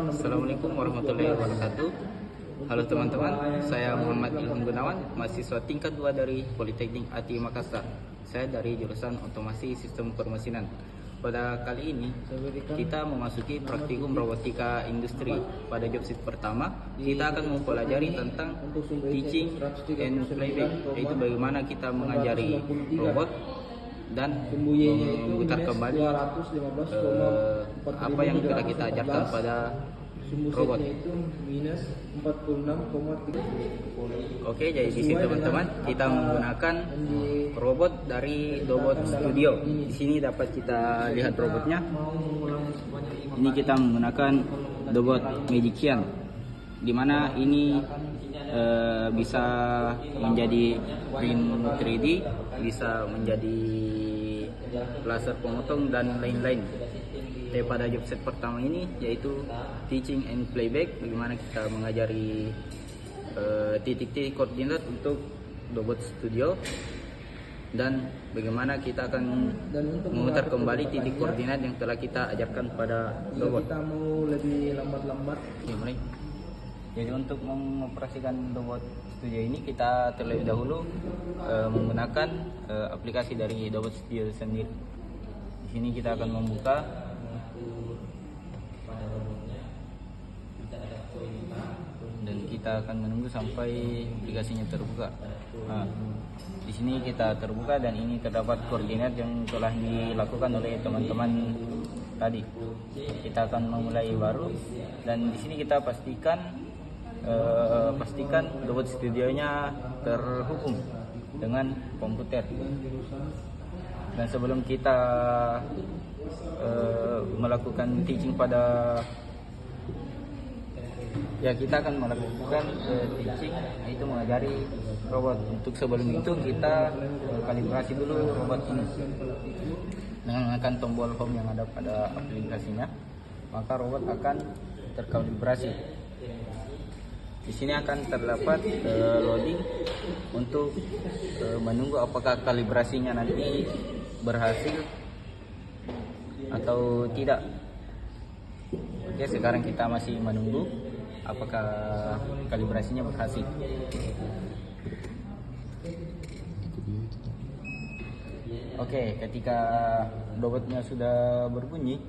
Assalamualaikum warahmatullahi wabarakatuh. Halo teman-teman, saya Muhammad Ilham Gunawan, mahasiswa tingkat 2 dari Politeknik ATI Makassar. Saya dari jurusan Otomasi Sistem Permesinan. Pada kali ini kita memasuki praktikum robotika industri. Pada job sheet pertama, kita akan mempelajari tentang teaching and playback, yaitu bagaimana kita mengajari robot dan memutar kembali apa yang telah kita ajarkan pada robot. Oke, jadi di sini teman-teman kita menggunakan robot dari Dobot Studio. Di sini dapat kita lihat robotnya. Ini kita menggunakan Dobot Magician, dimana ini bisa menjadi print 3D, bisa menjadi laser pemotong dan lain-lain. Pada job set pertama ini yaitu teaching and playback, bagaimana kita mengajari titik-titik koordinat untuk Dobot Studio, dan bagaimana kita akan memutar kembali titik koordinat yang telah kita ajarkan pada robot. Kita mau lebih lambat-lambat. Jadi untuk mengoperasikan Dobot Studio ini kita terlebih dahulu menggunakan aplikasi dari Dobot Studio sendiri. Di sini kita akan membuka dan kita akan menunggu sampai aplikasinya terbuka. Di sini kita terbuka dan ini terdapat koordinat yang telah dilakukan oleh teman-teman tadi. Kita akan memulai baru dan di sini kita pastikan Dobot Studionya terhubung dengan komputer. Dan sebelum kita melakukan teaching kita akan melakukan teaching, yaitu mengajari robot. Untuk sebelum itu kita kalibrasi dulu robot ini dengan menekan tombol home yang ada pada aplikasinya, maka robot akan terkalibrasi. Di sini akan terdapat loading untuk menunggu apakah kalibrasinya nanti berhasil atau tidak. Oke, sekarang kita masih menunggu apakah kalibrasinya berhasil. Oke, ketika robotnya sudah berbunyi,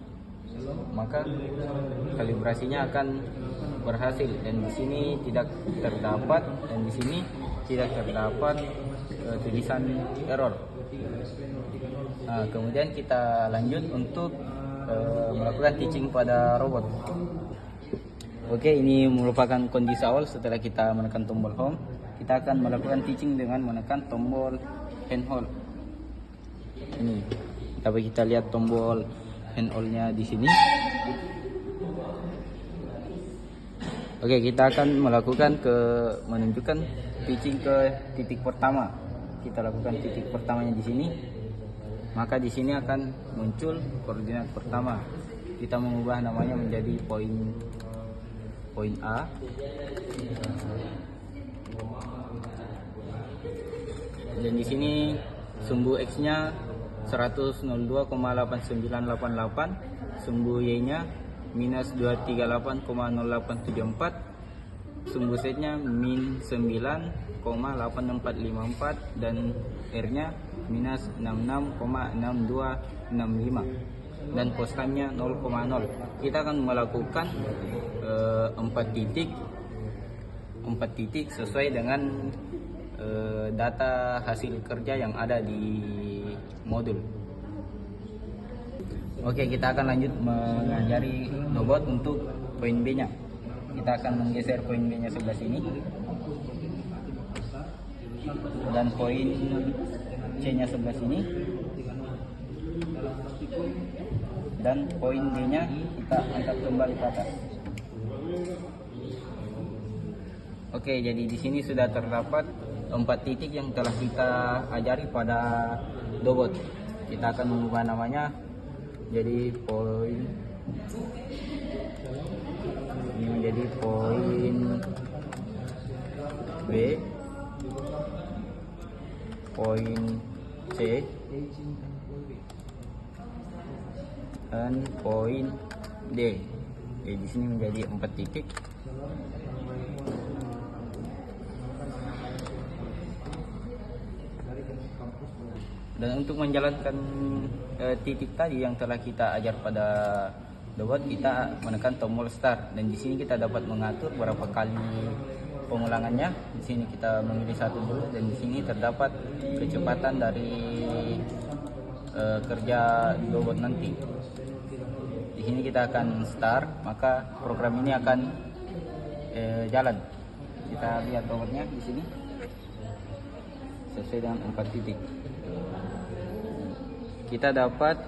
maka kalibrasinya akan berhasil dan di sini tidak terdapat tulisan error. Nah, kemudian kita lanjut untuk melakukan teaching pada robot. Oke, ini merupakan kondisi awal setelah kita menekan tombol home. Kita akan melakukan teaching dengan menekan tombol handhold. Ini dapat kita lihat tombol handhold-nya di sini. Oke, kita akan menunjukkan teaching ke titik pertama. Kita lakukan titik pertamanya di sini. Maka di sini akan muncul koordinat pertama. Kita mengubah namanya menjadi poin A. Dan di sini sumbu X-nya 102,8988, sumbu Y-nya minus 238,0874, sumbu Z-nya min 9,8454 dan R-nya minus 66,6265 dan post time-nya 0,0. Kita akan melakukan 4 titik sesuai dengan data hasil kerja yang ada di modul. Oke, kita akan lanjut mengajari robot untuk poin B-nya. Kita akan menggeser poin B-nya sebelah sini dan poin C-nya sebelah sini, dan poin D-nya kita angkat kembali ke atas. Oke, jadi di sini sudah terdapat 4 titik yang telah kita ajari pada Dobot. Kita akan mengubah namanya jadi poin ini menjadi poin B, poin C, dan poin D. Jadi di sini menjadi 4 titik. Dan untuk menjalankan titik tadi yang telah kita ajar pada dobot, kita menekan tombol start, dan di sini kita dapat mengatur berapa kali pengulangannya. Di sini kita memilih satu dulu, dan di sini terdapat kecepatan dari kerja dobot nanti. Di sini kita akan start, maka program ini akan jalan. Kita lihat robotnya di sini sesuai dengan 4 titik. Kita dapat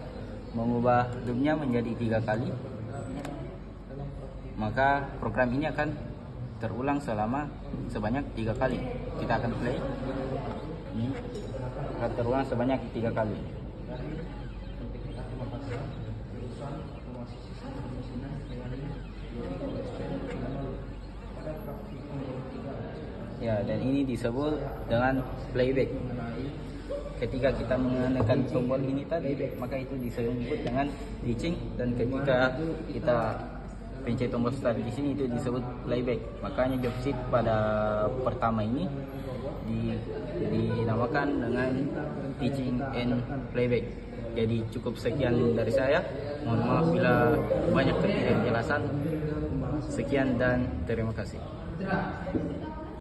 mengubah loopnya menjadi 3 kali, maka program ini akan terulang sebanyak 3 kali. Kita akan play. Ini akan terulang sebanyak 3 kali. Ya, dan ini disebut dengan playback. Ketika kita menekan tombol ini tadi, maka itu disebut dengan pitching, dan ketika kita pencet tombol start di sini itu disebut playback. Makanya job sheet pada pertama ini dinamakan dengan pitching and playback. Jadi cukup sekian dari saya. Mohon maaf bila banyak ketidakjelasan. Sekian dan terima kasih.